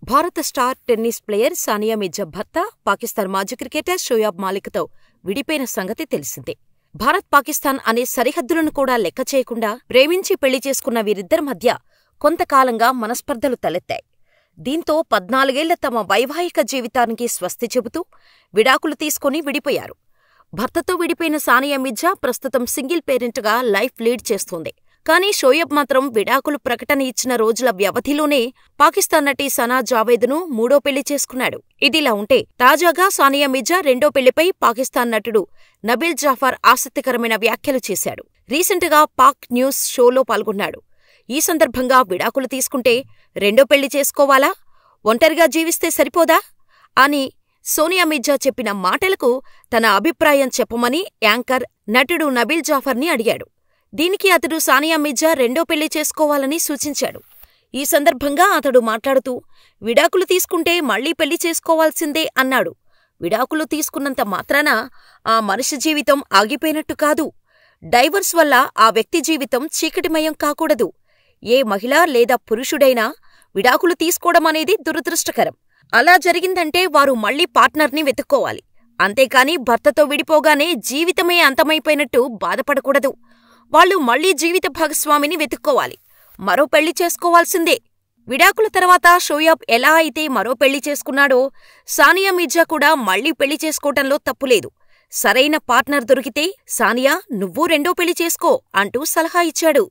భారత star tennis player Sania Mirza భర్త, పాకిస్తాన్ మాజీ క్రికెటర్ షోయబ్ మాలిక్తో విడిపోయిన సంగతి తెలిసిందే. భారత్-పాకిస్తాన్ అనే సరిహద్దులను కూడా లెక్క చేయకుండా ప్రేమించి పెళ్లి చేసుకున్న వీరిద్దరి మధ్య కొంతకాలంగా మనస్పర్ధలు తలెత్తాయి. దీంతో 14 తమ వైవాహిక జీవితానికి స్వస్తి చెబుతూ విడాకులు తీసుకుని విడిపోయారు. భర్తతో విడిపోయిన సానియా మిర్జా ప్రస్తుతం సింగిల్ పేరెంట్గా లైఫ్ లీడ్ చేస్తోంది. కానీ షోయబ్ మాత్రం విడాకులు ప్రకటన ఇచ్చిన రోజుల వ్యవధిలోనే పాకిస్తాన్ నటి సనా జావేద్ను మూడో పెళ్లి చేసుకున్నాడు. ఇదిలా ఉంటే తాజాగా సానియా మిర్జా రెండో పెళ్లిపై పాకిస్తాన్ నటుడు నబీల్ జాఫర్ ఆసక్తికరమైన వ్యాఖ్యలు చేశాడు. రీసెంట్గా పాక్ న్యూస్ షోలో పాల్గొన్నాడు. ఈ సందర్భంగా విడాకులు తీసుకుంటే రెండో పెళ్లి చేసుకోవాలా, ఒంటరిగా జీవిస్తే సరిపోదా అని సోనియా మిర్జా చెప్పిన మాటలకు తన అభిప్రాయం చెప్పమని యాంకర్, నటుడు నబీల్ జాఫర్ని అడిగాడు. దీనికి అతడు సానియా మిర్జా రెండో పెళ్లి చేసుకోవాలని సూచించాడు. ఈ సందర్భంగా అతడు మాట్లాడుతూ విడాకులు తీసుకుంటే మళ్లీ పెళ్లి చేసుకోవాల్సిందే అన్నాడు. విడాకులు తీసుకున్నంత మాత్రాన ఆ మనిషి జీవితం ఆగిపోయినట్టు కాదు. డైవర్స్ వల్ల ఆ వ్యక్తి జీవితం చీకటిమయం కాకూడదు. ఏ మహిళ లేదా పురుషుడైనా విడాకులు తీసుకోవడమనేది దురదృష్టకరం. అలా జరిగిందంటే వారు మళ్లీ పార్ట్నర్ని వెతుక్కోవాలి. అంతేకాని భర్తతో విడిపోగానే జీవితమే అంతమైపోయినట్టు బాధపడకూడదు. వాళ్లు మళ్లీ జీవిత భాగస్వామిని వెతుక్కోవాలి. మరో పెళ్లి చేసుకోవాల్సిందే. విడాకుల తర్వాత షోయబ్ ఎలా అయితే మరో పెళ్లి చేసుకున్నాడో సానియా మిర్జా కూడా మళ్లీ పెళ్లి చేసుకోవటంలో తప్పులేదు. సరైన పార్ట్నర్ దొరికితే సానియా నువ్వూ రెండో పెళ్లి చేసుకో అంటూ సలహా ఇచ్చాడు.